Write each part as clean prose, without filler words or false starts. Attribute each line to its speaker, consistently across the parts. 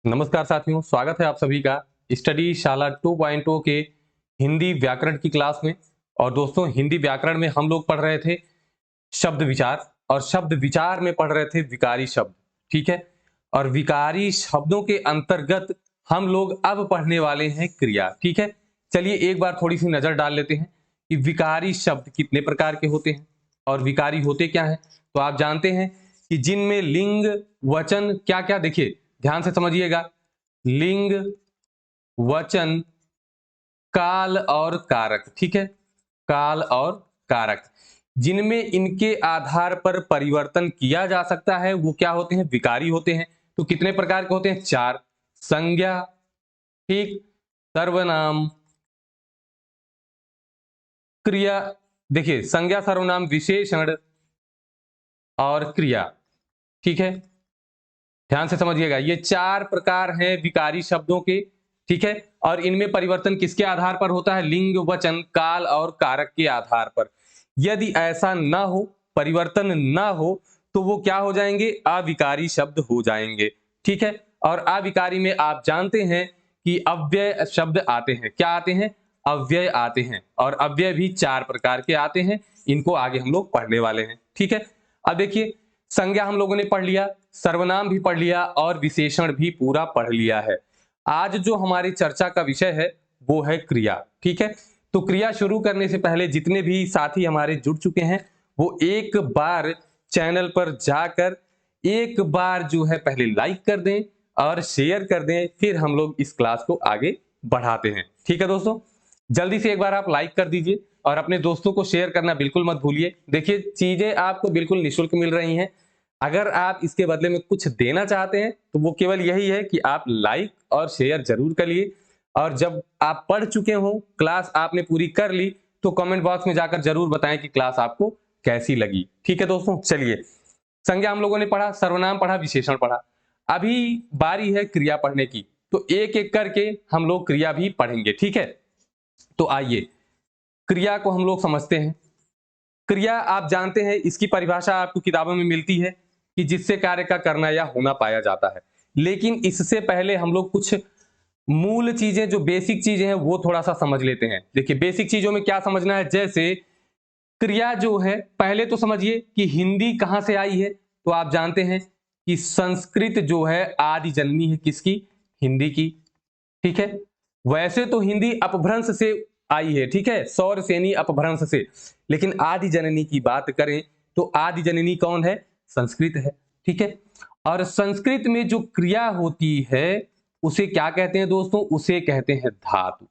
Speaker 1: नमस्कार साथियों, स्वागत है आप सभी का स्टडी शाला 2.0 के हिंदी व्याकरण की क्लास में। और दोस्तों, हिंदी व्याकरण में हम लोग पढ़ रहे थे शब्द विचार, और शब्द विचार में पढ़ रहे थे विकारी शब्द। ठीक है, और विकारी शब्दों के अंतर्गत हम लोग अब पढ़ने वाले हैं क्रिया। ठीक है, चलिए एक बार थोड़ी सी नजर डाल लेते हैं कि विकारी शब्द कितने प्रकार के होते हैं और विकारी होते क्या हैं। तो आप जानते हैं कि जिनमें लिंग वचन क्या क्या, देखिए ध्यान से समझिएगा, लिंग वचन काल और कारक। ठीक है, काल और कारक जिनमें इनके आधार पर परिवर्तन किया जा सकता है वो क्या होते हैं, विकारी होते हैं। तो कितने प्रकार के होते हैं, चार। संज्ञा, ठीक, सर्वनाम, क्रिया, देखिए संज्ञा, सर्वनाम, विशेषण और क्रिया। ठीक है, ध्यान से समझिएगा, ये चार प्रकार हैं विकारी शब्दों के। ठीक है, और इनमें परिवर्तन किसके आधार पर होता है, लिंग वचन काल और कारक के आधार पर। यदि ऐसा ना हो, परिवर्तन ना हो, तो वो क्या हो जाएंगे, अविकारी शब्द हो जाएंगे। ठीक है, और अविकारी में आप जानते हैं कि अव्यय शब्द आते हैं। क्या आते हैं, अव्यय आते हैं, और अव्यय भी चार प्रकार के आते हैं। इनको आगे हम लोग पढ़ने वाले हैं। ठीक है, अब देखिए, संज्ञा हम लोगों ने पढ़ लिया, सर्वनाम भी पढ़ लिया और विशेषण भी पूरा पढ़ लिया है। आज जो हमारी चर्चा का विषय है वो है क्रिया। ठीक है, तो क्रिया शुरू करने से पहले जितने भी साथी हमारे जुड़ चुके हैं वो एक बार चैनल पर जाकर एक बार जो है पहले लाइक कर दें और शेयर कर दें, फिर हम लोग इस क्लास को आगे बढ़ाते हैं। ठीक है दोस्तों, जल्दी से एक बार आप लाइक कर दीजिए और अपने दोस्तों को शेयर करना बिल्कुल मत भूलिए। देखिए, चीजें आपको बिल्कुल निःशुल्क मिल रही हैं। अगर आप इसके बदले में कुछ देना चाहते हैं तो वो केवल यही है कि आप लाइक और शेयर जरूर करिए, और जब आप पढ़ चुके हो, क्लास आपने पूरी कर ली, तो कमेंट बॉक्स में जाकर जरूर बताएं कि क्लास आपको कैसी लगी। ठीक है दोस्तों, चलिए, संज्ञा हम लोगों ने पढ़ा, सर्वनाम पढ़ा, विशेषण पढ़ा। अभी बारी है क्रिया पढ़ने की, तो एक एक करके हम लोग क्रिया भी पढ़ेंगे। ठीक है, तो आइए क्रिया को हम लोग समझते हैं। क्रिया आप जानते हैं, इसकी परिभाषा आपको किताबों में मिलती है कि जिससे कार्य का करना या होना पाया जाता है। लेकिन इससे पहले हम लोग कुछ मूल चीजें, जो बेसिक चीजें हैं, वो थोड़ा सा समझ लेते हैं। देखिए, बेसिक चीजों में क्या समझना है, जैसे क्रिया जो है, पहले तो समझिए कि हिंदी कहां से आई है। तो आप जानते हैं कि संस्कृत जो है आदि जननी है किसकी, हिंदी की। ठीक है, वैसे तो हिंदी अपभ्रंश से आई है, ठीक है, सौर सेनी अपभ्रंश से, लेकिन आदि जननी की बात करें तो आदि जननी कौन है, संस्कृत है। ठीक है, और संस्कृत में जो क्रिया होती है उसे क्या कहते हैं दोस्तों, उसे कहते हैं धातु।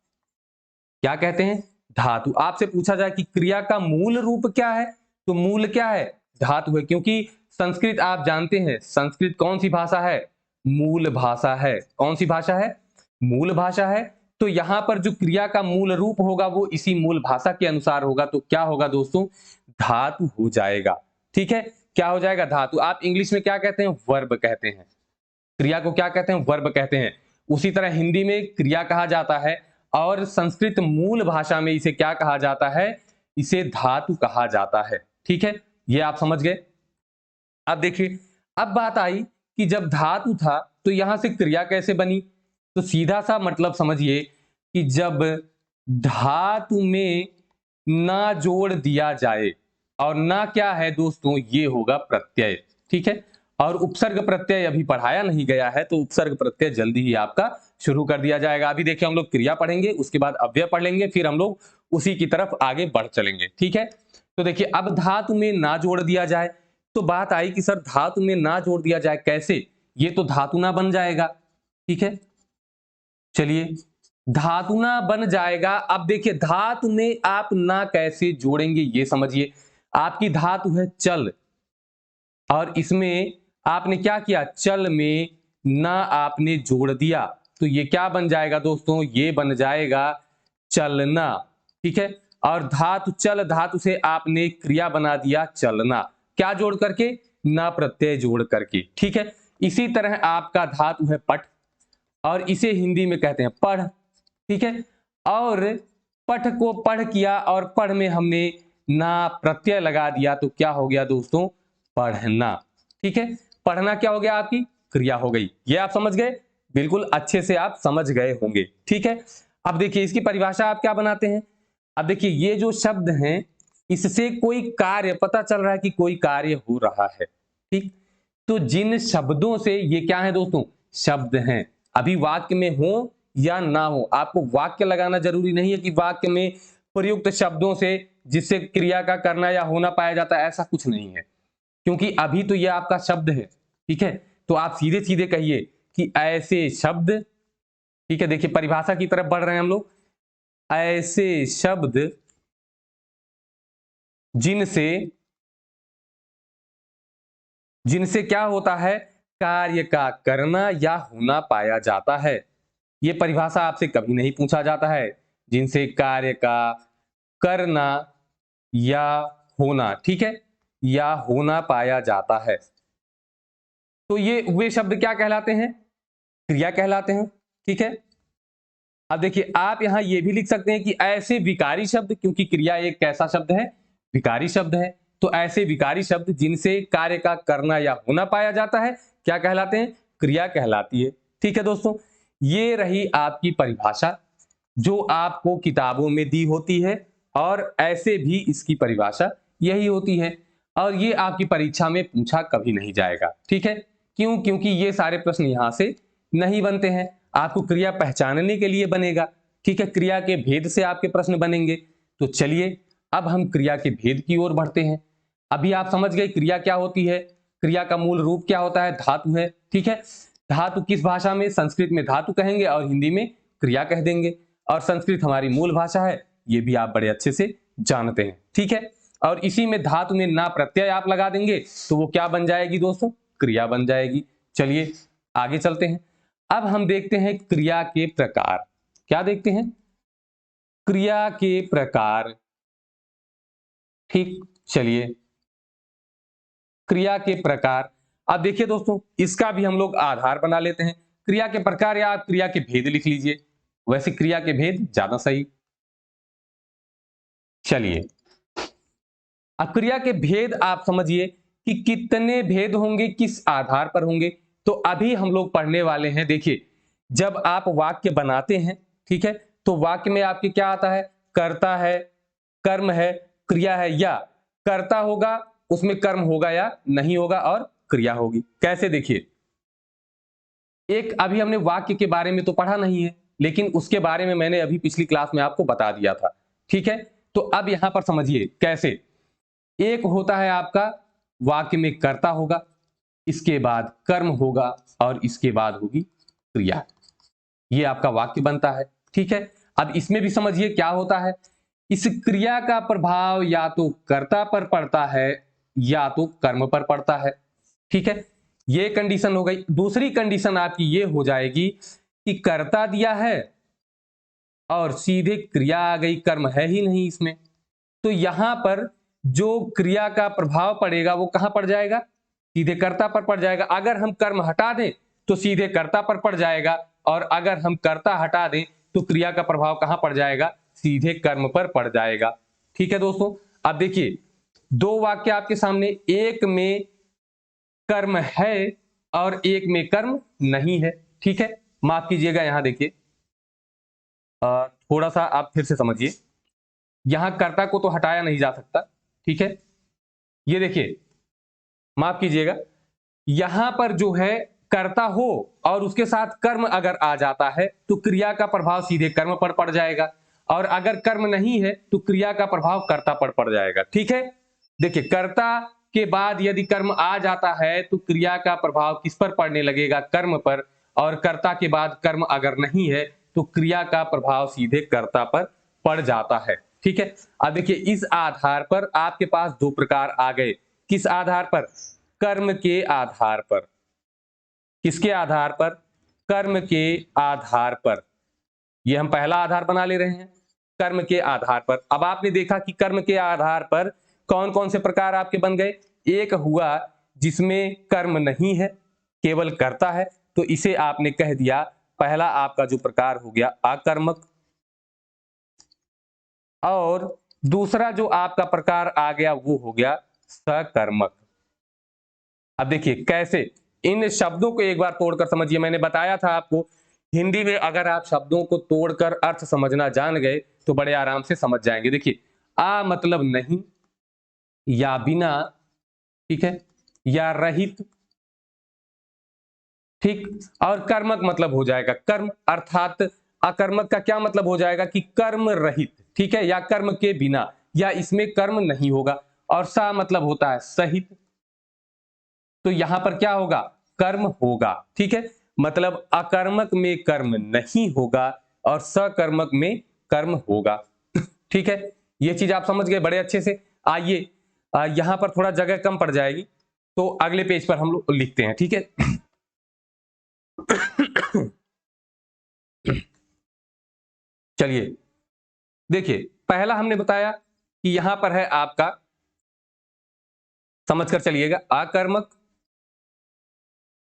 Speaker 1: क्या कहते हैं, धातु। आपसे पूछा जाए कि क्रिया का मूल रूप क्या है, तो मूल क्या है, धातु है। क्योंकि संस्कृत आप जानते हैं, संस्कृत कौन सी भाषा है, मूल भाषा है। कौन सी भाषा है, मूल भाषा है। तो यहां पर जो क्रिया का मूल रूप होगा वो इसी मूल भाषा के अनुसार होगा। तो क्या होगा दोस्तों, धातु हो जाएगा। ठीक है, क्या हो जाएगा, धातु। आप इंग्लिश में क्या कहते हैं, वर्ब कहते हैं। क्रिया को क्या कहते हैं, वर्ब कहते हैं। उसी तरह हिंदी में क्रिया कहा जाता है, और संस्कृत मूल भाषा में इसे क्या कहा जाता है, इसे धातु कहा जाता है। ठीक है, ये आप समझ गए। अब देखिए, अब बात आई कि जब धातु था तो यहां से क्रिया कैसे बनी। तो सीधा सा मतलब समझिए कि जब धातु में ना जोड़ दिया जाए, और ना क्या है दोस्तों, ये होगा प्रत्यय। ठीक है, और उपसर्ग प्रत्यय अभी पढ़ाया नहीं गया है, तो उपसर्ग प्रत्यय जल्दी ही आपका शुरू कर दिया जाएगा। अभी देखिए, हम लोग क्रिया पढ़ेंगे, उसके बाद अव्यय पढ़ लेंगे, फिर हम लोग उसी की तरफ आगे बढ़ चलेंगे। ठीक है, तो देखिए, अब धातु में ना जोड़ दिया जाए, तो बात आई कि सर धातु में ना जोड़ दिया जाए कैसे, ये तो धातु ना बन जाएगा। ठीक है, चलिए, धातु ना बन जाएगा। अब देखिए, धातु में आप ना कैसे जोड़ेंगे ये समझिए। आपकी धातु है चल, और इसमें आपने क्या किया, चल में ना आपने जोड़ दिया, तो ये क्या बन जाएगा दोस्तों, ये बन जाएगा चलना। ठीक है, और धातु चल, धातु से आपने क्रिया बना दिया चलना, क्या जोड़ करके, ना प्रत्यय जोड़ करके। ठीक है, इसी तरह आपका धातु है पठ, और इसे हिंदी में कहते हैं पढ़। ठीक है, और पठ को पढ़ किया, और पढ़ में हमने ना प्रत्यय लगा दिया, तो क्या हो गया दोस्तों, पढ़ना। ठीक है, पढ़ना क्या हो गया, आपकी क्रिया हो गई। ये आप समझ गए। बिल्कुल अच्छे से आप समझ गए होंगे। ठीक है, अब देखिए इसकी परिभाषा आप क्या बनाते हैं। अब देखिए ये जो शब्द हैं इससे कोई कार्य पता चल रहा है कि कोई कार्य हो रहा है। ठीक, तो जिन शब्दों से ये क्या है दोस्तों, शब्द हैं, अभी वाक्य में हो या ना हो, आपको वाक्य लगाना जरूरी नहीं है कि वाक्य में प्रयुक्त शब्दों से जिससे क्रिया का करना या होना पाया जाता है, ऐसा कुछ नहीं है, क्योंकि अभी तो ये आपका शब्द है। ठीक है, तो आप सीधे सीधे कहिए कि ऐसे शब्द, ठीक है, देखिए परिभाषा की तरफ बढ़ रहे हैं हम लोग, ऐसे शब्द जिनसे जिनसे क्या होता है, कार्य का करना या होना पाया जाता है। ये परिभाषा आपसे कभी नहीं पूछा जाता है, जिनसे कार्य का करना या होना, ठीक है, या होना पाया जाता है, तो ये वे शब्द क्या कहलाते हैं, क्रिया कहलाते हैं। ठीक है, अब देखिए आप यहां ये भी लिख सकते हैं कि ऐसे विकारी शब्द, क्योंकि क्रिया एक कैसा शब्द है, विकारी शब्द है, तो ऐसे विकारी शब्द जिनसे कार्य का करना या होना पाया जाता है क्या कहलाते हैं, क्रिया कहलाती है। ठीक है दोस्तों, ये रही आपकी परिभाषा जो आपको किताबों में दी होती है, और ऐसे भी इसकी परिभाषा यही होती है, और ये आपकी परीक्षा में पूछा कभी नहीं जाएगा। ठीक है, क्यों, क्योंकि ये सारे प्रश्न यहां से नहीं बनते हैं, आपको क्रिया पहचानने के लिए बनेगा। ठीक है, क्रिया के भेद से आपके प्रश्न बनेंगे। तो चलिए अब हम क्रिया के भेद की ओर बढ़ते हैं। अभी आप समझ गए क्रिया क्या होती है, क्रिया का मूल रूप क्या होता है, धातु है। ठीक है, धातु किस भाषा में, संस्कृत में धातु कहेंगे और हिंदी में क्रिया कह देंगे, और संस्कृत हमारी मूल भाषा है, ये भी आप बड़े अच्छे से जानते हैं। ठीक है, और इसी में धातु में ना प्रत्यय आप लगा देंगे तो वो क्या बन जाएगी दोस्तों, क्रिया बन जाएगी। चलिए आगे चलते हैं। अब हम देखते हैं क्रिया के प्रकार। क्या देखते हैं, क्रिया के प्रकार। ठीक, चलिए क्रिया के प्रकार। अब देखिए दोस्तों इसका भी हम लोग आधार बना लेते हैं, क्रिया के प्रकार, या आप क्रिया के भेद लिख लीजिए, वैसे क्रिया के भेद ज्यादा सही। चलिए अब क्रिया के भेद आप समझिए कि कितने भेद होंगे, किस आधार पर होंगे। तो अभी हम लोग पढ़ने वाले हैं, देखिए जब आप वाक्य बनाते हैं, ठीक है, तो वाक्य में आपके क्या आता है, कर्ता है, कर्म है, क्रिया है, या कर्ता होगा उसमें कर्म होगा या नहीं होगा, और क्रिया होगी। कैसे, देखिए एक अभी हमने वाक्य के बारे में तो पढ़ा नहीं है, लेकिन उसके बारे में मैंने अभी पिछली क्लास में आपको बता दिया था। ठीक है, तो अब यहां पर समझिए कैसे, एक होता है आपका वाक्य में कर्ता होगा, इसके बाद कर्म होगा, और इसके बाद होगी क्रिया। ये आपका वाक्य बनता है। ठीक है, अब इसमें भी समझिए क्या होता है, इस क्रिया का प्रभाव या तो कर्ता पर पड़ता है या तो कर्म पर पड़ता है। ठीक है, ये कंडीशन हो गई। दूसरी कंडीशन आपकी ये हो जाएगी कि कर्ता दिया है और सीधे क्रिया आ गई, कर्म है ही नहीं इसमें, तो यहां पर जो क्रिया का प्रभाव पड़ेगा वो कहां पड़ जाएगा, सीधे कर्ता पर पड़ जाएगा। अगर हम कर्म हटा दें तो सीधे कर्ता पर पड़ जाएगा, और अगर हम कर्ता हटा दें तो क्रिया का प्रभाव कहां पड़ जाएगा, सीधे कर्म पर पड़ जाएगा। ठीक है दोस्तों, अब देखिए दो वाक्य आपके सामने, एक में कर्म है और एक में कर्म नहीं है। ठीक है, माफ कीजिएगा, यहां देखिए थोड़ा सा आप फिर से समझिए, यहां कर्ता को तो हटाया नहीं जा सकता। ठीक है, ये देखिए, माफ कीजिएगा, यहां पर जो है कर्ता हो और उसके साथ कर्म अगर आ जाता है तो क्रिया का प्रभाव सीधे कर्म पर पड़ जाएगा, और अगर कर्म नहीं है तो क्रिया का प्रभाव कर्ता पर पड़ जाएगा। ठीक है, देखिए कर्ता के बाद यदि कर्म आ जाता है तो क्रिया का प्रभाव किस पर पड़ने लगेगा, कर्म पर, और कर्ता के बाद कर्म अगर नहीं है तो क्रिया का प्रभाव सीधे कर्ता पर पड़ जाता है। ठीक है, अब देखिए इस आधार पर आपके पास दो प्रकार आ गए। किस आधार पर, कर्म के आधार पर। किसके आधार पर, कर्म के आधार पर। ये हम पहला आधार बना ले रहे हैं, कर्म के आधार पर। अब आपने देखा कि कर्म के आधार पर कौन कौन से प्रकार आपके बन गए, एक हुआ जिसमें कर्म नहीं है, केवल कर्ता है, तो इसे आपने कह दिया पहला आपका जो प्रकार हो गया आकर्मक, और दूसरा जो आपका प्रकार आ गया वो हो गया सकर्मक। अब देखिए कैसे, इन शब्दों को एक बार तोड़कर समझिए। मैंने बताया था आपको, हिंदी में अगर आप शब्दों को तोड़कर अर्थ समझना जान गए तो बड़े आराम से समझ जाएंगे। देखिए, आ मतलब नहीं या बिना, ठीक है, या रहित, ठीक, और कर्मक मतलब हो जाएगा कर्म, अर्थात अकर्मक का क्या मतलब हो जाएगा कि कर्म रहित, ठीक है, या कर्म के बिना, या इसमें कर्म नहीं होगा। और सा मतलब होता है सहित, तो यहां पर क्या होगा, कर्म होगा, ठीक है, मतलब अकर्मक में कर्म नहीं होगा और सकर्मक में कर्म होगा। ठीक है, ये चीज आप समझ गए बड़े अच्छे से। आइए, यहां पर थोड़ा जगह कम पड़ जाएगी, तो अगले पेज पर हम लोग लिखते हैं, ठीक है। चलिए, देखिए, पहला हमने बताया कि यहां पर है आपका, समझकर चलिएगा, अकर्मक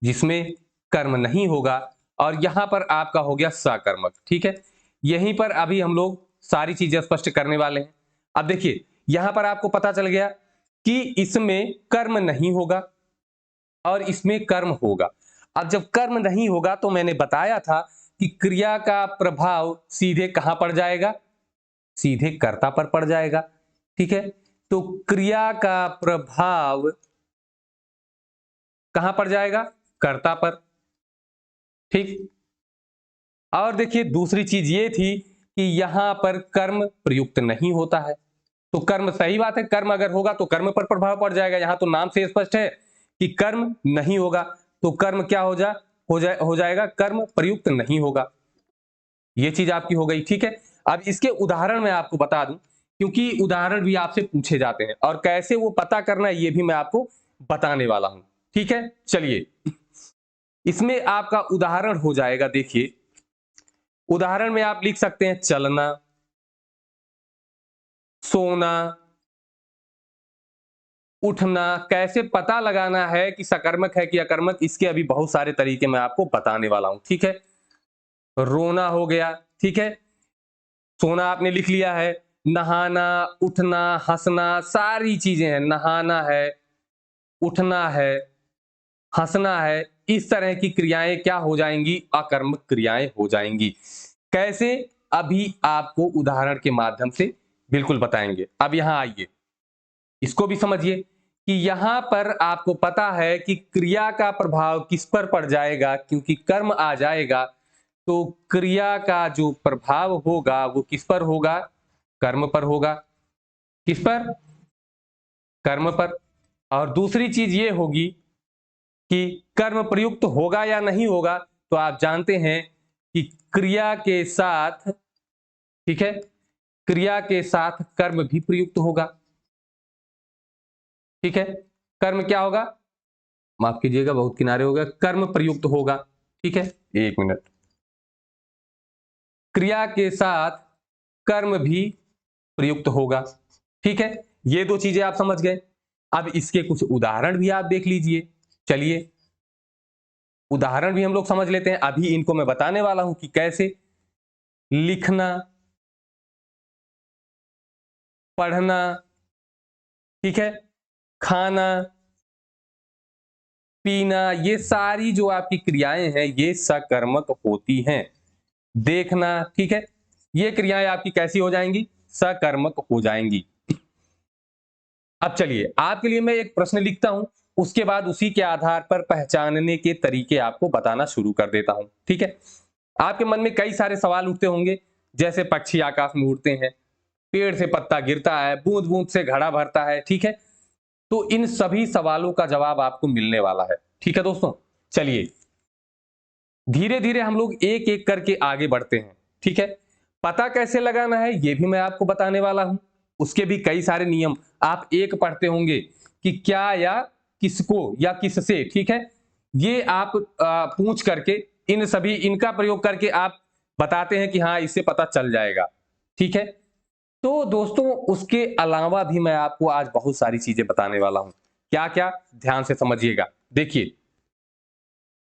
Speaker 1: जिसमें कर्म नहीं होगा, और यहां पर आपका हो गया सकर्मक, ठीक है। यहीं पर अभी हम लोग सारी चीजें स्पष्ट करने वाले हैं। अब देखिए, यहां पर आपको पता चल गया कि इसमें कर्म नहीं होगा और इसमें कर्म होगा। अब जब कर्म नहीं होगा तो मैंने बताया था कि क्रिया का प्रभाव सीधे कहां पड़ जाएगा, सीधे कर्ता पर पड़ जाएगा, ठीक है। तो क्रिया का प्रभाव कहां पड़ जाएगा, कर्ता पर, ठीक। और देखिए, दूसरी चीज ये थी कि यहां पर कर्म प्रयुक्त नहीं होता है, तो कर्म, सही बात है, कर्म अगर होगा तो कर्म पर प्रभाव पड़ जाएगा। यहां तो नाम से स्पष्ट है कि कर्म नहीं होगा, तो कर्म क्या हो जाएगा, कर्म प्रयुक्त नहीं होगा। ये चीज आपकी हो गई, ठीक है। अब इसके उदाहरण मैं आपको बता दूं, क्योंकि उदाहरण भी आपसे पूछे जाते हैं और कैसे वो पता करना है ये भी मैं आपको बताने वाला हूं, ठीक है। चलिए, इसमें आपका उदाहरण हो जाएगा, देखिए, उदाहरण में आप लिख सकते हैं चलना, सोना, उठना। कैसे पता लगाना है कि सकर्मक है कि अकर्मक, इसके अभी बहुत सारे तरीके मैं आपको बताने वाला हूं, ठीक है। रोना हो गया, ठीक है, सोना आपने लिख लिया है, नहाना, उठना, हंसना, सारी चीजें हैं, नहाना है, उठना है, हंसना है, इस तरह की क्रियाएं क्या हो जाएंगी, अकर्मक क्रियाएं हो जाएंगी। कैसे, अभी आपको उदाहरण के माध्यम से बिल्कुल बताएंगे। अब यहां आइए, इसको भी समझिए कि यहां पर आपको पता है कि क्रिया का प्रभाव किस पर पड़ जाएगा, क्योंकि कर्म आ जाएगा, तो क्रिया का जो प्रभाव होगा वो किस पर होगा, कर्म पर होगा। किस पर, कर्म पर। और दूसरी चीज ये होगी कि कर्म प्रयुक्त होगा या नहीं होगा, तो आप जानते हैं कि क्रिया के साथ, ठीक है, क्रिया के साथ कर्म भी प्रयुक्त होगा, ठीक है। कर्म क्या होगा, माफ कीजिएगा बहुत किनारे हो गया, कर्म प्रयुक्त होगा, ठीक है। एक मिनट, क्रिया के साथ कर्म भी प्रयुक्त होगा, ठीक है। ये दो चीजें आप समझ गए। अब इसके कुछ उदाहरण भी आप देख लीजिए। चलिए, उदाहरण भी हम लोग समझ लेते हैं, अभी इनको मैं बताने वाला हूं कि कैसे। लिखना, पढ़ना, ठीक है, खाना, पीना, ये सारी जो आपकी क्रियाएं हैं ये सकर्मक होती हैं। देखना, ठीक है, ये क्रियाएं आपकी कैसी हो जाएंगी, सकर्मक हो जाएंगी। अब चलिए, आपके लिए मैं एक प्रश्न लिखता हूं, उसके बाद उसी के आधार पर पहचानने के तरीके आपको बताना शुरू कर देता हूं, ठीक है। आपके मन में कई सारे सवाल उठते होंगे, जैसे पक्षी आकाश में उड़ते हैं, पेड़ से पत्ता गिरता है, बूंद बूंद से घड़ा भरता है, ठीक है। तो इन सभी सवालों का जवाब आपको मिलने वाला है, ठीक है दोस्तों। चलिए, धीरे धीरे हम लोग एक एक करके आगे बढ़ते हैं, ठीक है। पता कैसे लगाना है ये भी मैं आपको बताने वाला हूं, उसके भी कई सारे नियम आप एक पढ़ते होंगे कि क्या या किसको या किससे, ठीक है। ये आप पूछ करके, इन सभी इनका प्रयोग करके आप बताते हैं कि हाँ, इससे पता चल जाएगा, ठीक है। तो दोस्तों, उसके अलावा भी मैं आपको आज बहुत सारी चीजें बताने वाला हूं। क्या क्या, ध्यान से समझिएगा। देखिए,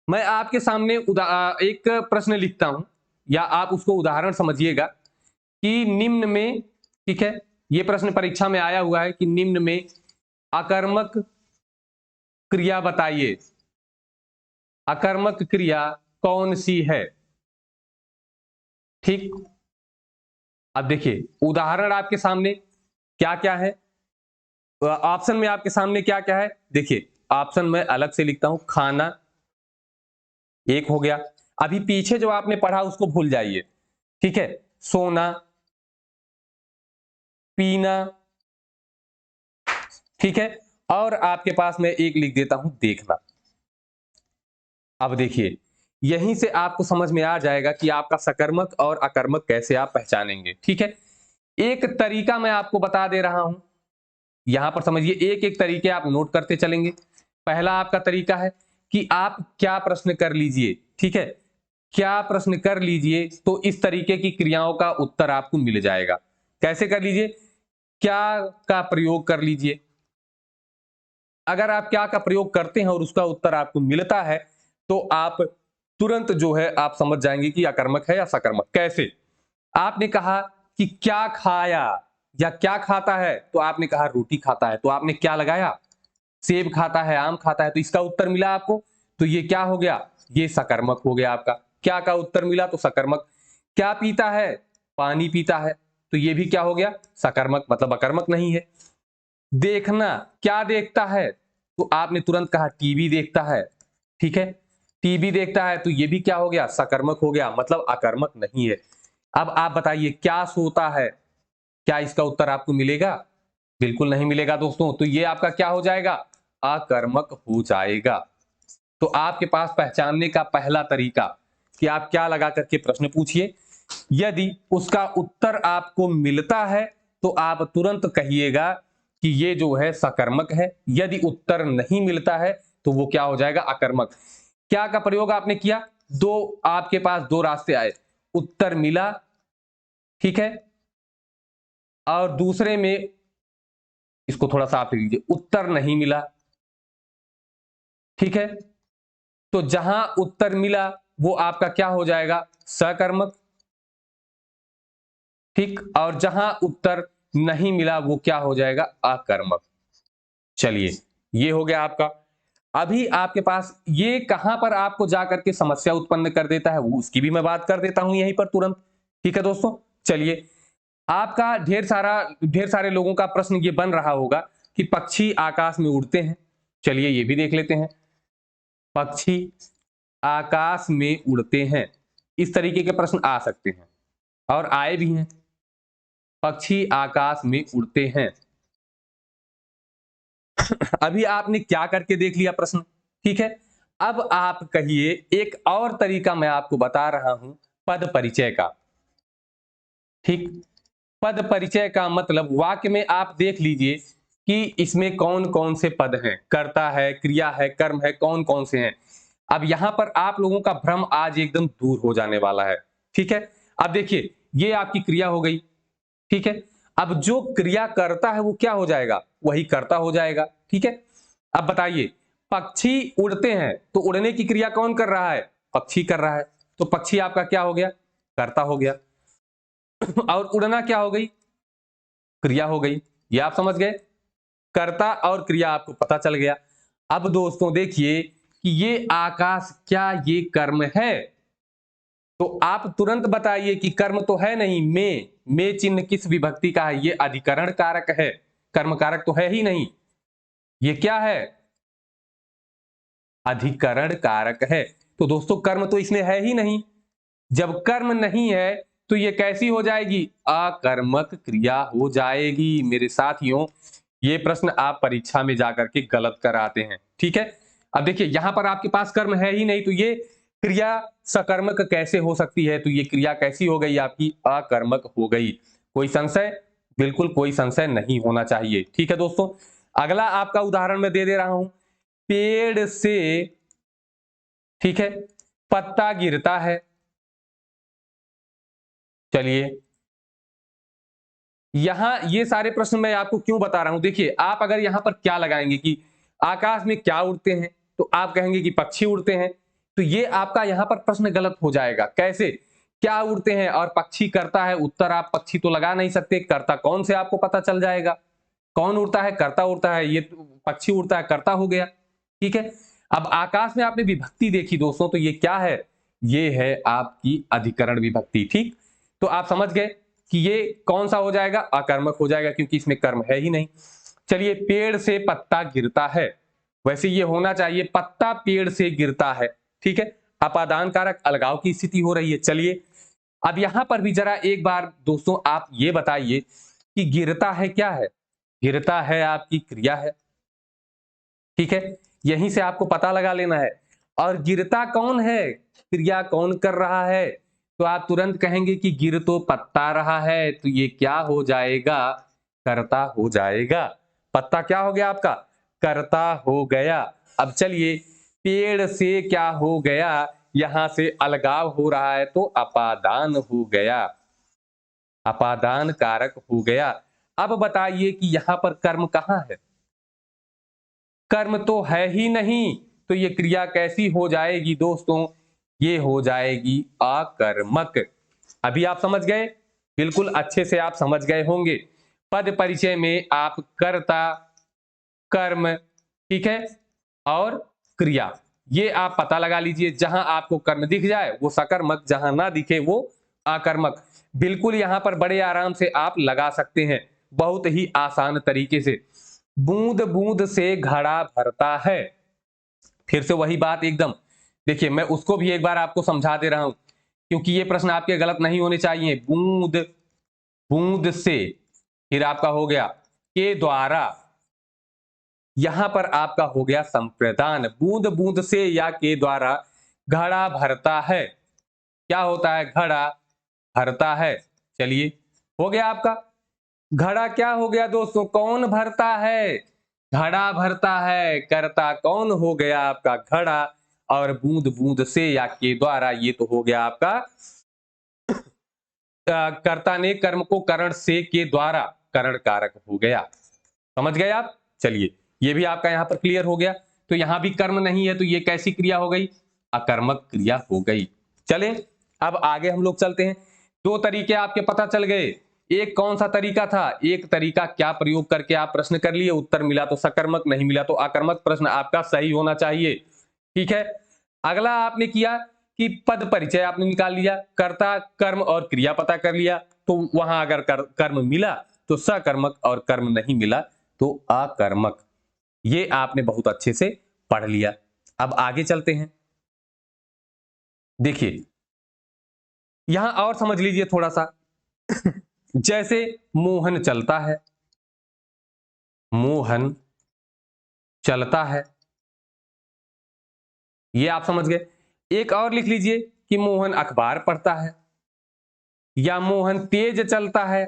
Speaker 1: मैं आपके सामने एक प्रश्न लिखता हूं, या आप उसको उदाहरण समझिएगा कि निम्न में, ठीक है, ये प्रश्न परीक्षा में आया हुआ है कि निम्न में अकर्मक क्रिया बताइए, अकर्मक क्रिया कौन सी है? ठीक, अब देखिए उदाहरण आपके सामने क्या क्या है, ऑप्शन में आपके सामने क्या क्या है। देखिए ऑप्शन में अलग से लिखता हूं, खाना एक हो गया, अभी पीछे जो आपने पढ़ा उसको भूल जाइए, ठीक है। सोना, पीना, ठीक है। और आपके पास मैं एक लिख देता हूं, देखना। अब देखिए यहीं से आपको समझ में आ जाएगा कि आपका सकर्मक और अकर्मक कैसे आप पहचानेंगे, ठीक है। एक तरीका मैं आपको बता दे रहा हूं, यहां पर समझिए, एक एक तरीके आप नोट करते चलेंगे। पहला आपका तरीका है कि आप क्या प्रश्न कर लीजिए, ठीक है, क्या प्रश्न कर लीजिए तो इस तरीके की क्रियाओं का उत्तर आपको मिल जाएगा। कैसे कर लीजिए? क्या का प्रयोग कर लीजिए। अगर आप क्या का प्रयोग करते हैं और उसका उत्तर आपको मिलता है तो आप तुरंत जो है आप समझ जाएंगे कि अकर्मक है या सकर्मक। कैसे? आपने कहा कि क्या खाया या क्या खाता है, तो आपने कहा रोटी खाता है, तो आपने क्या लगाया? सेब खाता है, आम खाता है, तो इसका उत्तर मिला आपको, तो ये क्या हो गया? ये सकर्मक हो गया आपका। क्या का उत्तर मिला तो सकर्मक। क्या पीता है? पानी पीता है, तो ये भी क्या हो गया? सकर्मक, मतलब अकर्मक नहीं है। देखना, क्या देखता है? तो आपने तुरंत कहा टीवी देखता है, ठीक है। टीवी देखता है तो ये भी क्या हो गया? सकर्मक हो गया, मतलब अकर्मक नहीं है। अब आप बताइए क्या सोता है? क्या इसका उत्तर आपको मिलेगा? बिल्कुल नहीं मिलेगा दोस्तों, तो ये आपका क्या हो जाएगा? अकर्मक हो जाएगा। तो आपके पास पहचानने का पहला तरीका कि आप क्या लगा करके प्रश्न पूछिए, यदि उसका उत्तर आपको मिलता है तो आप तुरंत कहिएगा कि ये जो है सकर्मक है। यदि उत्तर नहीं मिलता है तो वो क्या हो जाएगा? अकर्मक। क्या का प्रयोग आपने किया? दो, आपके पास दो रास्ते आए, उत्तर मिला, ठीक है, और दूसरे में, इसको थोड़ा सा आप लिख लीजिए, उत्तर नहीं मिला, ठीक है। तो जहां उत्तर मिला वो आपका क्या हो जाएगा? सकर्मक, ठीक। और जहां उत्तर नहीं मिला वो क्या हो जाएगा? अकर्मक। चलिए ये हो गया आपका। अभी आपके पास ये कहां पर आपको जाकर के समस्या उत्पन्न कर देता है वो उसकी भी मैं बात कर देता हूं यहीं पर तुरंत, ठीक है दोस्तों। चलिए, आपका ढेर सारे लोगों का प्रश्न ये बन रहा होगा कि पक्षी आकाश में उड़ते हैं। चलिए ये भी देख लेते हैं, पक्षी आकाश में उड़ते हैं, इस तरीके के प्रश्न आ सकते हैं और आए भी हैं। पक्षी आकाश में उड़ते हैं, अभी आपने क्या करके देख लिया प्रश्न, ठीक है। अब आप कहिए, एक और तरीका मैं आपको बता रहा हूं, पद परिचय का, ठीक। पद परिचय का मतलब वाक्य में आप देख लीजिए कि इसमें कौन कौन से पद हैं, कर्ता है, क्रिया है, कर्म है, कौन कौन से हैं। अब यहां पर आप लोगों का भ्रम आज एकदम दूर हो जाने वाला है, ठीक है। अब देखिए ये आपकी क्रिया हो गई, ठीक है। अब जो क्रिया करता है वो क्या हो जाएगा? वही कर्ता हो जाएगा, ठीक है। अब बताइए, पक्षी उड़ते हैं तो उड़ने की क्रिया कौन कर रहा है? पक्षी कर रहा है, तो पक्षी आपका क्या हो गया? कर्ता हो गया। और उड़ना क्या हो गई? क्रिया हो गई। ये आप समझ गए, कर्ता और क्रिया आपको पता चल गया। अब दोस्तों देखिए कि ये आकाश, क्या ये कर्म है? तो आप तुरंत बताइए कि कर्म तो है नहीं। में चिन्ह किस विभक्ति का है? ये अधिकरण कारक है, कर्म कारक तो है ही नहीं। ये क्या है? अधिकरण कारक है। तो दोस्तों कर्म तो इसमें है ही नहीं। जब कर्म नहीं है तो ये कैसी हो जाएगी? अकर्मक क्रिया हो जाएगी। मेरे साथियों, ये प्रश्न आप परीक्षा में जाकर के गलत कराते हैं, ठीक है। अब देखिए यहां पर आपके पास कर्म है ही नहीं तो ये क्रिया सकर्मक कैसे हो सकती है? तो ये क्रिया कैसी हो गई? आपकी अकर्मक हो गई। कोई संशय? बिल्कुल कोई संशय नहीं होना चाहिए, ठीक है दोस्तों। अगला आपका उदाहरण मैं दे दे रहा हूं, पेड़ से, ठीक है, पत्ता गिरता है। चलिए, यहां ये सारे प्रश्न मैं आपको क्यों बता रहा हूं, देखिए आप अगर यहां पर क्या लगाएंगे कि आकाश में क्या उड़ते हैं, तो आप कहेंगे कि पक्षी उड़ते हैं, तो ये आपका यहां पर प्रश्न गलत हो जाएगा। कैसे? क्या उड़ते हैं और पक्षी करता है, उत्तर आप पक्षी तो लगा नहीं सकते, करता कौन से आपको पता चल जाएगा। कौन उड़ता है? करता उड़ता है, ये तो पक्षी उड़ता है, करता हो गया, ठीक है। अब आकाश में आपने विभक्ति देखी दोस्तों, तो ये क्या है, ये है आपकी अधिकरण विभक्ति। ठीक, तो आप समझ गए कि ये कौन सा हो जाएगा, अकर्मक हो जाएगा, क्योंकि इसमें कर्म है ही नहीं। चलिए, पेड़ से पत्ता गिरता है, वैसे ये होना चाहिए पत्ता पेड़ से गिरता है। ठीक है, अपादान कारक अलगाव की स्थिति हो रही है। चलिए, अब यहां पर भी जरा एक बार दोस्तों आप ये बताइए कि गिरता है क्या है, गिरता है आपकी क्रिया है। ठीक है, यहीं से आपको पता लगा लेना है। और गिरता कौन है, क्रिया कौन कर रहा है, तो आप तुरंत कहेंगे कि गिर तो पत्ता रहा है, तो ये क्या हो जाएगा, कर्ता हो जाएगा। पत्ता क्या हो गया आपका, कर्ता हो गया। अब चलिए, पेड़ से क्या हो गया, यहां से अलगाव हो रहा है तो अपादान हो गया, अपादान कारक हो गया। अब बताइए कि यहां पर कर्म कहां है, कर्म तो है ही नहीं, तो ये क्रिया कैसी हो जाएगी दोस्तों, ये हो जाएगी अकर्मक। अभी आप समझ गए, बिल्कुल अच्छे से आप समझ गए होंगे। पद परिचय में आप कर्ता, कर्म, ठीक है, और क्रिया, ये आप पता लगा लीजिए। जहां आपको कर्म दिख जाए वो सकर्मक, जहां ना दिखे वो अकर्मक। बिल्कुल यहां पर बड़े आराम से आप लगा सकते हैं, बहुत ही आसान तरीके से। बूंद बूंद से घड़ा भरता है, फिर से वही बात एकदम। देखिए, मैं उसको भी एक बार आपको समझा दे रहा हूं, क्योंकि ये प्रश्न आपके गलत नहीं होने चाहिए। बूंद बूंद से, फिर आपका हो गया के द्वारा, यहां पर आपका हो गया संप्रदान। बूंद बूंद से या के द्वारा घड़ा भरता है, क्या होता है, घड़ा भरता है। चलिए, हो गया आपका घड़ा, क्या हो गया दोस्तों, कौन भरता है, घड़ा भरता है, कर्ता कौन हो गया आपका, घड़ा। और बूंद बूंद से या के द्वारा, ये तो हो गया आपका कर्ता ने कर्म को करण से के द्वारा, करण कारक हो गया। समझ गए आप। चलिए, ये भी आपका यहां पर क्लियर हो गया। तो यहां भी कर्म नहीं है, तो ये कैसी क्रिया हो गई, अकर्मक क्रिया हो गई। चले, अब आगे हम लोग चलते हैं। दो तरीके आपके पता चल गए। एक कौन सा तरीका था, एक तरीका क्या प्रयोग करके आप प्रश्न कर लिए, उत्तर मिला तो सकर्मक, नहीं मिला तो अकर्मक, प्रश्न आपका सही होना चाहिए। ठीक है, अगला आपने किया कि पद परिचय आपने निकाल लिया, कर्ता, कर्म और क्रिया पता कर लिया। तो वहां अगर कर्म मिला तो सकर्मक, और कर्म नहीं मिला तो अकर्मक। ये आपने बहुत अच्छे से पढ़ लिया। अब आगे चलते हैं। देखिए, यहां और समझ लीजिए थोड़ा सा। जैसे मोहन चलता है, मोहन चलता है, ये आप समझ गए। एक और लिख लीजिए कि मोहन अखबार पढ़ता है, या मोहन तेज चलता है।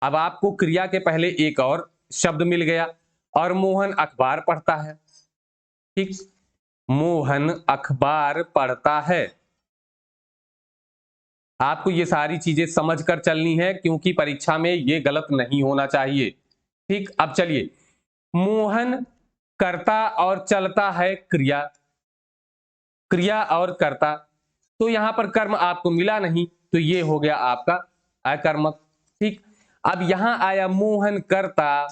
Speaker 1: अब आपको क्रिया के पहले एक और शब्द मिल गया, और मोहन अखबार पढ़ता है। ठीक, मोहन अखबार पढ़ता है। आपको ये सारी चीजें समझकर चलनी है, क्योंकि परीक्षा में ये गलत नहीं होना चाहिए। ठीक, अब चलिए, मोहन करता और चलता है क्रिया, क्रिया और कर्ता, तो यहां पर कर्म आपको मिला नहीं, तो ये हो गया आपका अकर्मक। ठीक, अब यहां आया मोहन कर्ता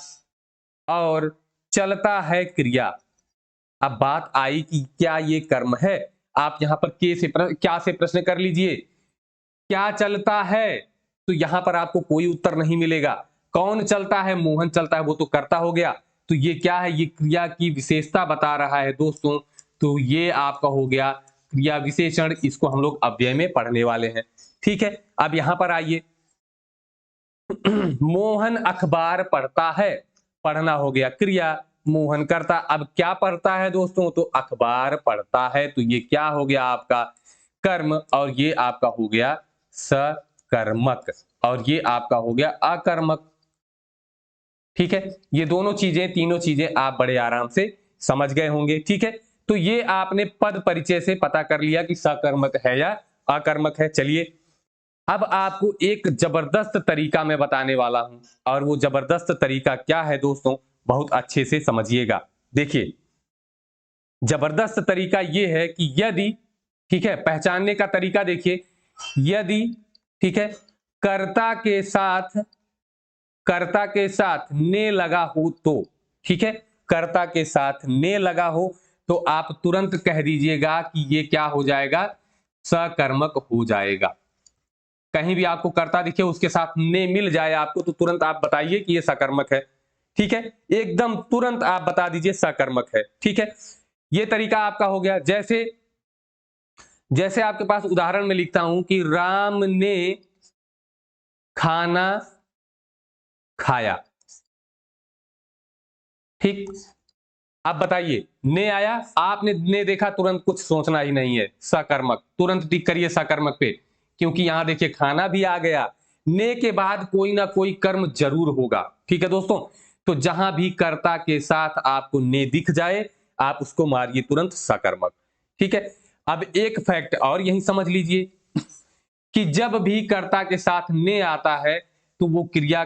Speaker 1: और चलता है क्रिया। अब बात आई कि क्या ये कर्म है। आप यहां पर के से क्या से प्रश्न कर लीजिए, क्या चलता है, तो यहां पर आपको कोई उत्तर नहीं मिलेगा। कौन चलता है, मोहन चलता है, वो तो कर्ता हो गया। तो ये क्या है, ये क्रिया की विशेषता बता रहा है दोस्तों। तो ये आपका हो गया क्रिया विशेषण, इसको हम लोग अव्यय में पढ़ने वाले हैं। ठीक है, अब यहां पर आइए। मोहन अखबार पढ़ता है, पढ़ना हो गया क्रिया, मोहन करता, अब क्या पढ़ता है दोस्तों, तो अखबार पढ़ता है, तो ये क्या हो गया आपका कर्म, और ये आपका हो गया सकर्मक, और ये आपका हो गया अकर्मक। ठीक है, ये दोनों चीजें, तीनों चीजें आप बड़े आराम से समझ गए होंगे। ठीक है, तो ये आपने पद परिचय से पता कर लिया कि सकर्मक है या अकर्मक है। चलिए, अब आपको एक जबरदस्त तरीका मैं बताने वाला हूं, और वो जबरदस्त तरीका क्या है दोस्तों, बहुत अच्छे से समझिएगा। देखिए, जबरदस्त तरीका ये है कि यदि, ठीक है, पहचानने का तरीका देखिए, यदि, ठीक है, कर्ता के साथ, कर्ता के साथ ने लगा हो तो, ठीक है, कर्ता के साथ ने लगा हो तो आप तुरंत कह दीजिएगा कि ये क्या हो जाएगा, सकर्मक हो जाएगा। कहीं भी आपको कर्ता दिखे उसके साथ ने मिल जाए आपको तो तुरंत आप बताइए कि ये सकर्मक है। ठीक है, एकदम तुरंत आप बता दीजिए सकर्मक है। ठीक है, ये तरीका आपका हो गया। जैसे जैसे आपके पास उदाहरण में लिखता हूं कि राम ने खाना खाया। ठीक, आप बताइए, ने आया, आपने ने देखा तुरंत कुछ सोचना ही नहीं है, सकर्मक, तुरंत टिक करिए सकर्मक पे, क्योंकि यहां देखिए खाना भी आ गया, ने के बाद कोई ना कोई कर्म जरूर होगा। ठीक है दोस्तों, तो जहां भी कर्ता के साथ आपको ने दिख जाए आप उसको मारिए तुरंत सकर्मक। ठीक है, अब एक फैक्ट और यही समझ लीजिए कि जब भी कर्ता के साथ ने आता है तो वो क्रिया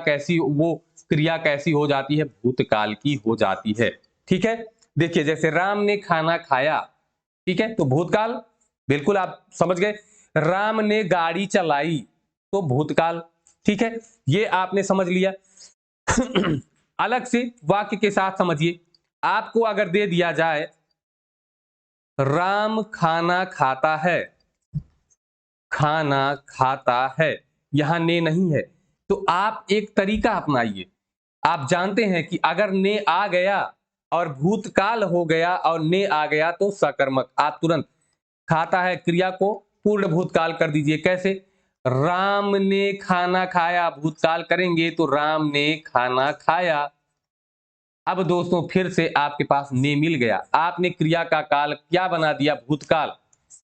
Speaker 1: कैसी हो जाती है, भूतकाल की हो जाती है। ठीक है, देखिए जैसे राम ने खाना खाया, ठीक है, तो भूतकाल, बिल्कुल आप समझ गए। राम ने गाड़ी चलाई तो भूतकाल। ठीक है, ये आपने समझ लिया। अलग से वाक्य के साथ समझिए, आपको अगर दे दिया जाए राम खाना खाता है, खाना खाता है, यहां ने नहीं है, तो आप एक तरीका अपनाइए। आप जानते हैं कि अगर ने आ गया और भूतकाल हो गया और ने आ गया तो सकर्मक, आप तुरंत खाता है क्रिया को पूर्ण भूतकाल कर दीजिए। कैसे, राम ने खाना खाया, भूतकाल करेंगे तो राम ने खाना खाया। अब दोस्तों फिर से आपके पास ने मिल गया, आपने क्रिया का काल क्या बना दिया, भूतकाल।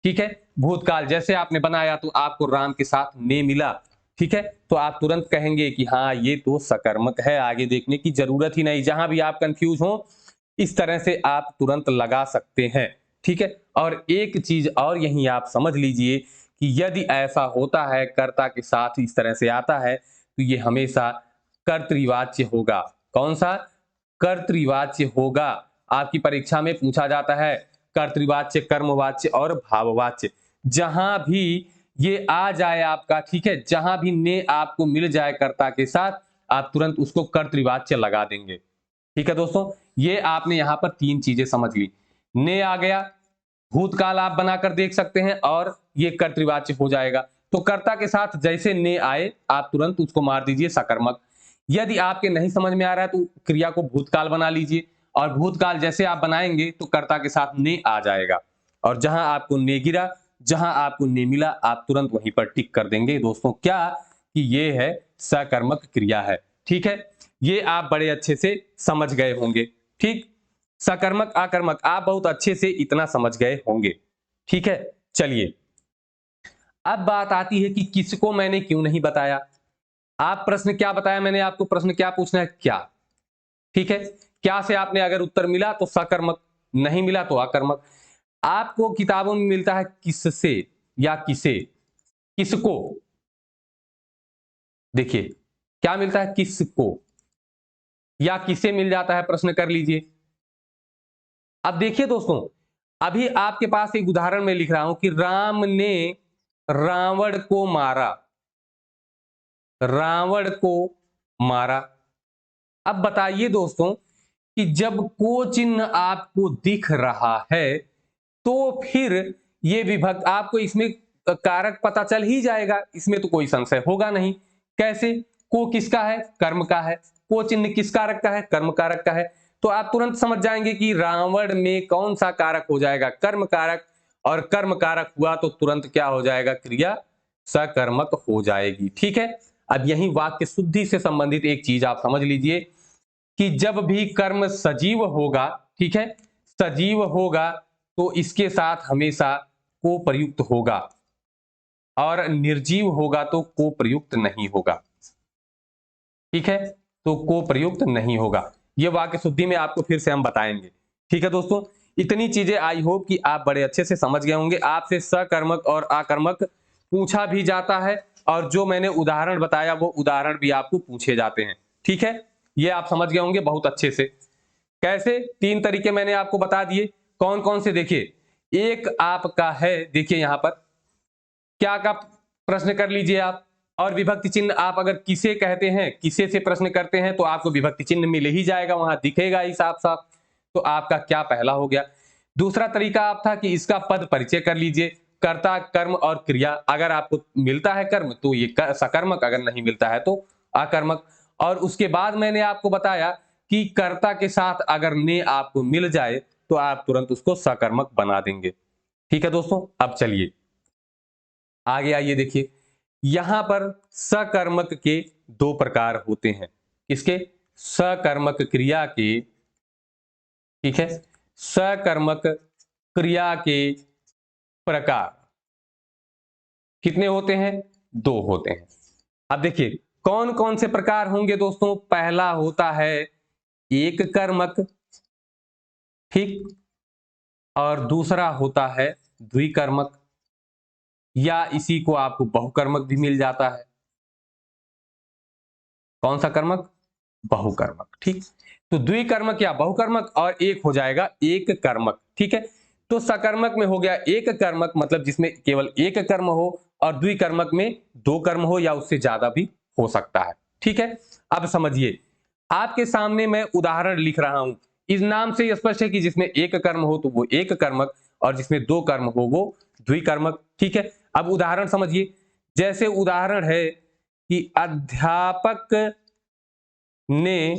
Speaker 1: ठीक है, भूतकाल जैसे आपने बनाया तो आपको राम के साथ ने मिला। ठीक है, तो आप तुरंत कहेंगे कि हाँ ये तो सकर्मक है, आगे देखने की जरूरत ही नहीं। जहां भी आप कंफ्यूज हो इस तरह से आप तुरंत लगा सकते हैं। ठीक है, और एक चीज और यही आप समझ लीजिए कि यदि ऐसा होता है कर्ता के साथ इस तरह से आता है तो ये हमेशा कर्तृवाच्य होगा। कौन सा, कर्तृवाच्य होगा। आपकी परीक्षा में पूछा जाता है कर्तृवाच्य, कर्मवाच्य और भाववाच्य, जहां भी ये आ जाए आपका, ठीक है, जहां भी ने आपको मिल जाए कर्ता के साथ आप तुरंत उसको कर्तृवाच्य लगा देंगे। ठीक है दोस्तों, ये आपने यहां पर तीन चीजें समझ ली, ने आ गया, भूतकाल आप बनाकर देख सकते हैं और ये कर्तृवाच्य हो जाएगा। तो कर्ता के साथ जैसे ने आए आप तुरंत उसको मार दीजिए सकर्मक। यदि आपके नहीं समझ में आ रहा है तो क्रिया को भूतकाल बना लीजिए और भूतकाल जैसे आप बनाएंगे तो कर्ता के साथ ने आ जाएगा और जहां आपको ने गिरा, जहां आपको ने मिला आप तुरंत वहीं पर टिक कर देंगे दोस्तों, क्या कि ये है सकर्मक क्रिया है। ठीक है, ये आप बड़े अच्छे से समझ गए होंगे। ठीक, सकर्मक आकर्मक आप बहुत अच्छे से इतना समझ गए होंगे। ठीक है, चलिए अब बात आती है कि किसको मैंने क्यों नहीं बताया। आप प्रश्न क्या बताया, मैंने आपको प्रश्न क्या पूछना है, क्या। ठीक है, क्या से आपने अगर उत्तर मिला तो सकर्मक, नहीं मिला तो आकर्मक। आपको किताबों में मिलता है किससे या किसे, किसको, देखिए क्या मिलता है, किसको या किसे मिल जाता है, प्रश्न कर लीजिए। अब देखिए दोस्तों, अभी आपके पास एक उदाहरण में लिख रहा हूं कि राम ने रावण को मारा, रावण को मारा। अब बताइए दोस्तों कि जब को चिन्ह आपको दिख रहा है तो फिर ये विभक्त, आपको इसमें कारक पता चल ही जाएगा, इसमें तो कोई संशय होगा नहीं। कैसे, को किसका है, कर्म का है, को चिन्ह किस कारक का है, कर्म कारक का है, तो आप तुरंत समझ जाएंगे कि रावण में कौन सा कारक हो जाएगा, कर्म कारक, और कर्म कारक हुआ तो तुरंत क्या हो जाएगा, क्रिया सकर्मक हो जाएगी। ठीक है, अब यही वाक्य शुद्धि से संबंधित एक चीज आप समझ लीजिए कि जब भी कर्म सजीव होगा, ठीक है, सजीव होगा तो इसके साथ हमेशा को प्रयुक्त होगा और निर्जीव होगा तो को प्रयुक्त नहीं होगा। ठीक है, तो को प्रयुक्त नहीं होगा, ये वाक्य शुद्धि में आपको फिर से हम बताएंगे। ठीक है दोस्तों, इतनी चीजें आई होप कि आप बड़े अच्छे से समझ गए होंगे। आपसे सकर्मक और आकर्मक पूछा भी जाता है और जो मैंने उदाहरण बताया वो उदाहरण भी आपको पूछे जाते हैं। ठीक है, ये आप समझ गए होंगे बहुत अच्छे से। कैसे, तीन तरीके मैंने आपको बता दिए, कौन कौन से, देखिए एक आपका है, देखिए यहां पर क्या का प्रश्न कर लीजिए आप, और विभक्ति चिन्ह आप अगर किसे कहते हैं, किसे से प्रश्न करते हैं तो आपको विभक्ति चिन्ह मिल ही जाएगा, वहां दिखेगा ही साफ साफ। तो आपका क्या पहला हो गया। दूसरा तरीका आप था कि इसका पद परिचय कर लीजिए, कर्ता, कर्म और क्रिया। अगर आपको मिलता है कर्म तो ये सकर्मक, अगर नहीं मिलता है तो अकर्मक। और उसके बाद मैंने आपको बताया कि कर्ता के साथ अगर ने आपको मिल जाए तो आप तुरंत उसको सकर्मक बना देंगे। ठीक है दोस्तों, अब चलिए आगे आइए। देखिए यहां पर सकर्मक के दो प्रकार होते हैं। किसके? सकर्मक क्रिया के। ठीक है, सकर्मक क्रिया के प्रकार कितने होते हैं? दो होते हैं। अब देखिए कौन कौन से प्रकार होंगे दोस्तों। पहला होता है एक कर्मक, ठीक, और दूसरा होता है द्विकर्मक, या इसी को आपको बहुकर्मक भी मिल जाता है। कौन सा कर्मक? बहुकर्मक। ठीक, तो द्विकर्मक या बहुकर्मक, और एक हो जाएगा एक कर्मक। ठीक है, तो सकर्मक में हो गया एक कर्मक, मतलब जिसमें केवल एक कर्म हो, और द्विकर्मक में दो कर्म हो या उससे ज्यादा भी हो सकता है। ठीक है, अब समझिए, आपके सामने मैं उदाहरण लिख रहा हूं। इस नाम से स्पष्ट है कि जिसमें एक कर्म हो तो वो एक कर्मक, और जिसमें दो कर्म हो वो द्विकर्मक। ठीक है, अब उदाहरण समझिए। जैसे उदाहरण है कि अध्यापक ने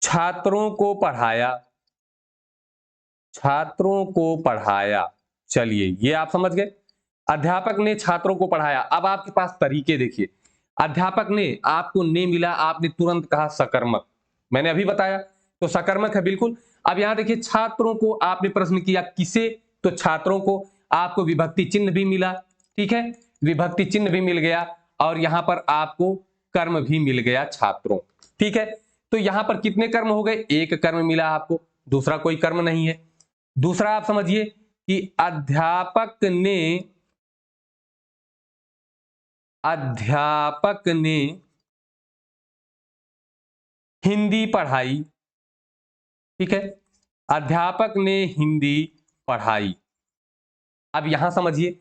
Speaker 1: छात्रों को पढ़ाया। छात्रों को पढ़ाया, चलिए ये आप समझ गए। अध्यापक ने छात्रों को पढ़ाया। अब आपके पास तरीके देखिए। अध्यापक ने, आपको ने मिला, आपने तुरंत कहा सकर्मक। मैंने अभी बताया तो सकर्मक है बिल्कुल। अब यहां देखिए छात्रों को आपने प्रश्न किया किसे, तो छात्रों को। आपको विभक्ति चिन्ह भी मिला। ठीक है, विभक्ति चिन्ह भी मिल गया, और यहां पर आपको कर्म भी मिल गया छात्रों। ठीक है, तो यहां पर कितने कर्म हो गए? एक कर्म मिला आपको, दूसरा कोई कर्म नहीं है। दूसरा आप समझिए कि अध्यापक ने हिंदी पढ़ाई। ठीक है, अध्यापक ने हिंदी पढ़ाई। अब यहां समझिए,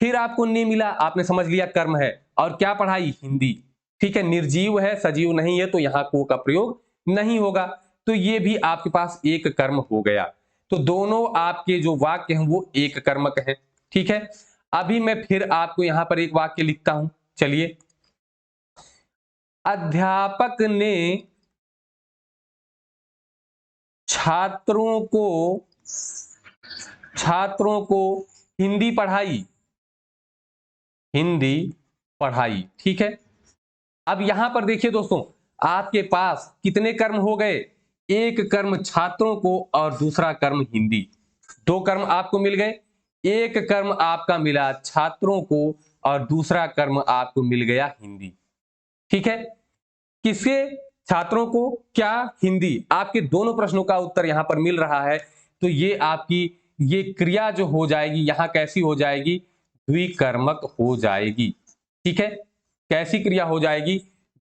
Speaker 1: फिर आपको ने मिला, आपने समझ लिया कर्म है, और क्या पढ़ाई? हिंदी। ठीक है, निर्जीव है, सजीव नहीं है, तो यहां को का प्रयोग नहीं होगा। तो ये भी आपके पास एक कर्म हो गया। तो दोनों आपके जो वाक्य हैं वो एक कर्मक है। ठीक है, अभी मैं फिर आपको यहां पर एक वाक्य लिखता हूं। चलिए, अध्यापक ने छात्रों को छात्रों को हिंदी पढ़ाई। हिंदी पढ़ाई। ठीक है, अब यहां पर देखिए दोस्तों, आपके पास कितने कर्म हो गए? एक कर्म छात्रों को और दूसरा कर्म हिंदी। दो कर्म आपको मिल गए। एक कर्म आपका मिला छात्रों को, और दूसरा कर्म आपको मिल गया हिंदी। ठीक है, किसके? छात्रों को, क्या? हिंदी। आपके दोनों प्रश्नों का उत्तर यहां पर मिल रहा है। तो ये आपकी ये क्रिया जो हो जाएगी यहां कैसी हो जाएगी? द्विकर्मक हो जाएगी। ठीक है, कैसी क्रिया हो जाएगी?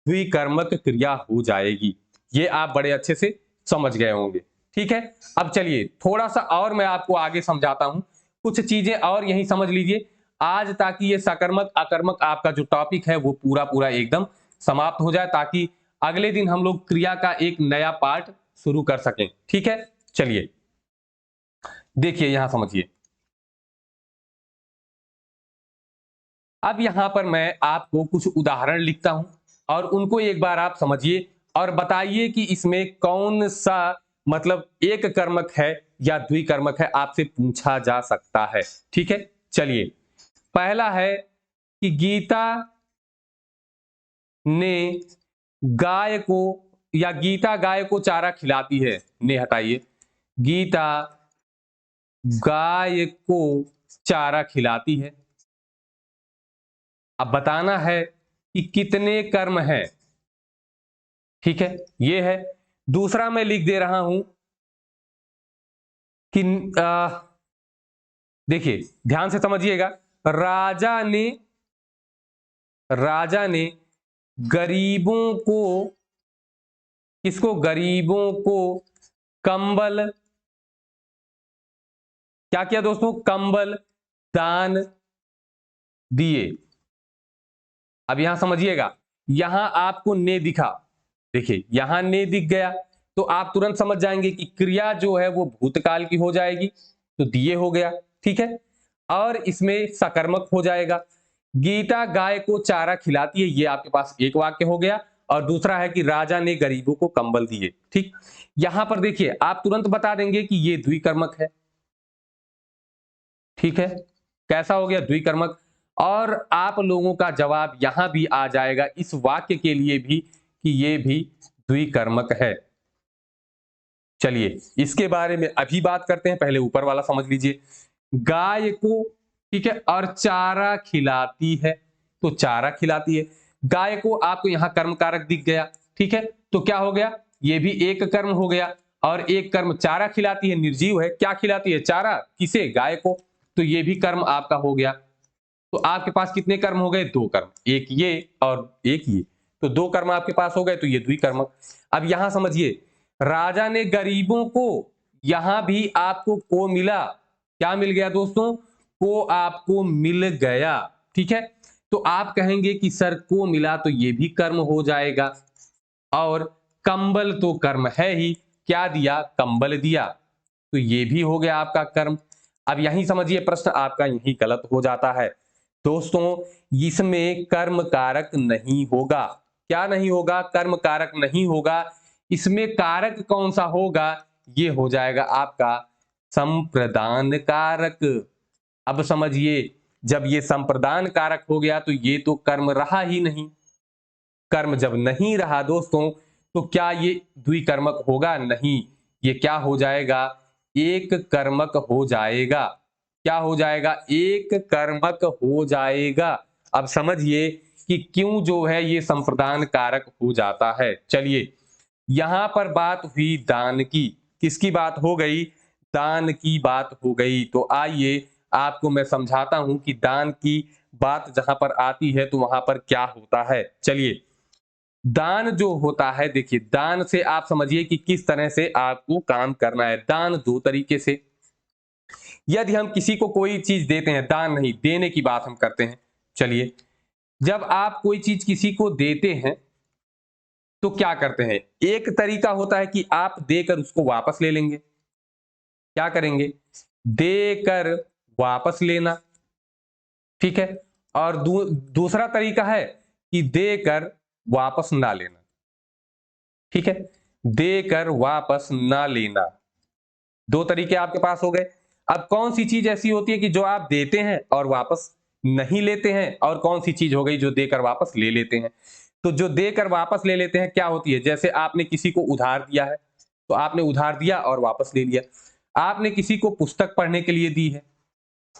Speaker 1: द्विकर्मक क्रिया हो जाएगी। ये आप बड़े अच्छे से समझ गए होंगे। ठीक है, अब चलिए थोड़ा सा और मैं आपको आगे समझाता हूं। कुछ चीजें और यही समझ लीजिए आज, ताकि ये सकर्मक अकर्मक आपका जो टॉपिक है वो पूरा पूरा एकदम समाप्त हो जाए, ताकि अगले दिन हम लोग क्रिया का एक नया पार्ट शुरू कर सकें। ठीक है, चलिए देखिए यहां समझिए। अब यहां पर मैं आपको कुछ उदाहरण लिखता हूं, और उनको एक बार आप समझिए और बताइए कि इसमें कौन सा मतलब एक कर्मक है या द्विकर्मक है, आपसे पूछा जा सकता है। ठीक है, चलिए पहला है कि गीता ने गाय को, या गीता गाय को चारा खिलाती है। ने हटाइए, गीता गाय को चारा खिलाती है। अब बताना है कि कितने कर्म है। ठीक है, ये है। दूसरा मैं लिख दे रहा हूं कि देखिए ध्यान से समझिएगा। राजा ने राजा ने गरीबों को, किसको? गरीबों को कंबल, क्या किया दोस्तों? कंबल दान दिए। अब यहां समझिएगा, यहां आपको ने दिखा। देखिए यहां ने दिख गया, तो आप तुरंत समझ जाएंगे कि क्रिया जो है वो भूतकाल की हो जाएगी, तो दिए हो गया, ठीक है। और इसमें सकर्मक हो जाएगा, गीता गाय को चारा खिलाती है, ये आपके पास एक वाक्य हो गया। और दूसरा है कि राजा ने गरीबों को कंबल दिए, ठीक। यहां पर देखिए आप तुरंत बता देंगे कि ये द्विकर्मक है, ठीक है। कैसा हो गया? द्विकर्मक। और आप लोगों का जवाब यहां भी आ जाएगा इस वाक्य के लिए भी कि ये भी द्विकर्मक है। चलिए इसके बारे में अभी बात करते हैं, पहले ऊपर वाला समझ लीजिए। गाय को, ठीक है, और चारा खिलाती है, तो चारा खिलाती है। गाय को आपको यहां कर्म कारक दिख गया, ठीक है, तो क्या हो गया? ये भी एक कर्म हो गया। और एक कर्म चारा खिलाती है, निर्जीव है, क्या खिलाती है? चारा। किसे? गाय को। तो ये भी कर्म आपका हो गया। तो आपके पास कितने कर्म हो गए? दो कर्म, एक ये और एक ये, तो दो कर्म आपके पास हो गए, तो ये द्विकर्मक। अब यहां समझिए, राजा ने गरीबों को, यहां भी आपको को मिला, क्या मिल गया दोस्तों? को आपको मिल गया, ठीक है। तो आप कहेंगे कि सर को मिला तो ये भी कर्म हो जाएगा, और कंबल तो कर्म है ही, क्या दिया? कंबल दिया, तो ये भी हो गया आपका कर्म। अब यही समझिए प्रश्न आपका यही गलत हो जाता है दोस्तों, इसमें कर्म कारक नहीं होगा। क्या नहीं होगा? कर्म कारक नहीं होगा। इसमें कारक कौन सा होगा? ये हो जाएगा आपका संप्रदान कारक। अब समझिए, जब ये संप्रदान कारक हो गया तो ये तो कर्म रहा ही नहीं। कर्म जब नहीं रहा दोस्तों, तो क्या ये द्विकर्मक होगा? नहीं, ये क्या हो जाएगा? एक कर्मक हो जाएगा। क्या हो जाएगा? एक कर्मक हो जाएगा। अब समझिए कि क्यों जो है ये संप्रदान कारक हो जाता है। चलिए यहां पर बात हुई दान की, किसकी बात हो गई? दान की बात हो गई। तो आइए आपको मैं समझाता हूं कि दान की बात जहां पर आती है तो वहां पर क्या होता है। चलिए, दान जो होता है, देखिए दान से आप समझिए कि किस तरह से आपको काम करना है। दान दो तरीके से, यदि हम किसी को कोई चीज देते हैं, दान नहीं, देने की बात हम करते हैं। चलिए, जब आप कोई चीज किसी को देते हैं तो क्या करते हैं? एक तरीका होता है कि आप देकर उसको वापस ले लेंगे। क्या करेंगे? देकर वापस लेना, ठीक है। और दूसरा तरीका है कि देकर वापस ना लेना, ठीक है। देकर वापस ना लेना, दो तरीके आपके पास हो गए। अब कौन सी चीज ऐसी होती है कि जो आप देते हैं और वापस नहीं लेते हैं, और कौन सी चीज हो गई जो देकर वापस ले लेते हैं? तो जो देकर वापस ले लेते हैं क्या होती है? जैसे आपने किसी को उधार दिया है, तो आपने उधार दिया और वापस ले लिया। आपने किसी को पुस्तक पढ़ने के लिए दी है,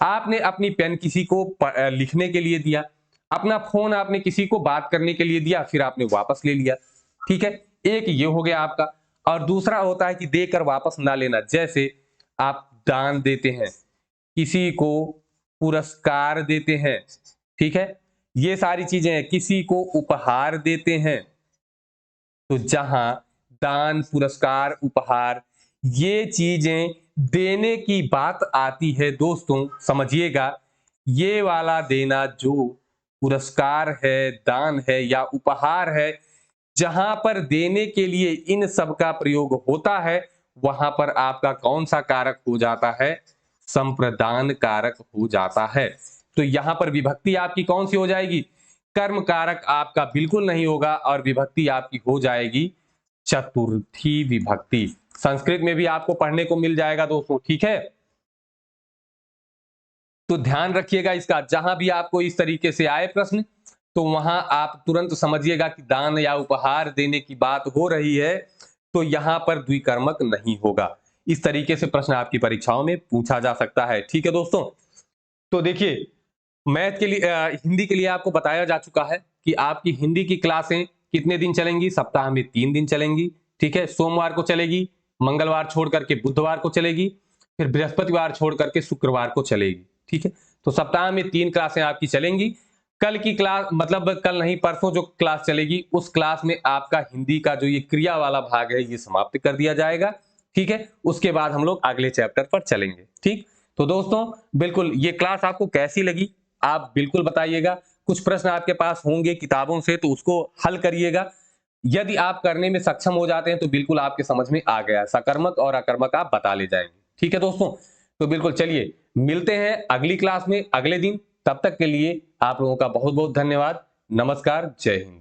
Speaker 1: आपने अपनी पेन किसी को लिखने के लिए दिया, अपना फोन आपने किसी को बात करने के लिए दिया, फिर आपने वापस ले लिया, ठीक है। एक ये हो गया आपका। और दूसरा होता है कि देकर वापस ना लेना, जैसे आप दान देते हैं, किसी को पुरस्कार देते हैं, ठीक है, ये सारी चीजें हैं। किसी को उपहार देते हैं, तो जहां दान, पुरस्कार, उपहार, ये चीजें देने की बात आती है दोस्तों, समझिएगा, ये वाला देना जो पुरस्कार है, दान है या उपहार है, जहां पर देने के लिए इन सब का प्रयोग होता है, वहां पर आपका कौन सा कारक हो जाता है? संप्रदान कारक हो जाता है। तो यहां पर विभक्ति आपकी कौन सी हो जाएगी? कर्म कारक आपका बिल्कुल नहीं होगा, और विभक्ति आपकी हो जाएगी चतुर्थी विभक्ति। संस्कृत में भी आपको पढ़ने को मिल जाएगा दोस्तों, ठीक है। तो ध्यान रखिएगा इसका, जहां भी आपको इस तरीके से आए प्रश्न, तो वहां आप तुरंत समझिएगा कि दान या उपहार देने की बात हो रही है, तो यहां पर द्विकर्मक नहीं होगा। इस तरीके से प्रश्न आपकी परीक्षाओं में पूछा जा सकता है, ठीक है दोस्तों। तो देखिए, मैथ के लिए हिंदी के लिए आपको बताया जा चुका है कि आपकी हिंदी की क्लासें कितने दिन चलेंगी? सप्ताह में 3 दिन चलेंगी, ठीक है। सोमवार को चलेगी, मंगलवार छोड़ करके बुधवार को चलेगी, फिर बृहस्पतिवार छोड़ करके शुक्रवार को चलेगी, ठीक है। तो सप्ताह में 3 क्लासें आपकी चलेंगी। कल की क्लास, मतलब कल नहीं परसों जो क्लास चलेगी, उस क्लास में आपका हिंदी का जो ये क्रिया वाला भाग है ये समाप्त कर दिया जाएगा, ठीक है। उसके बाद हम लोग अगले चैप्टर पर चलेंगे, ठीक। तो दोस्तों बिल्कुल ये क्लास आपको कैसी लगी आप बिल्कुल बताइएगा। कुछ प्रश्न आपके पास होंगे किताबों से, तो उसको हल करिएगा। यदि आप करने में सक्षम हो जाते हैं तो बिल्कुल आपके समझ में आ गया, सकर्मक और अकर्मक आप बता ले जाएंगे। ठीक है दोस्तों, तो बिल्कुल चलिए मिलते हैं अगली क्लास में अगले दिन। तब तक के लिए आप लोगों का बहुत बहुत धन्यवाद। नमस्कार, जय हिंद।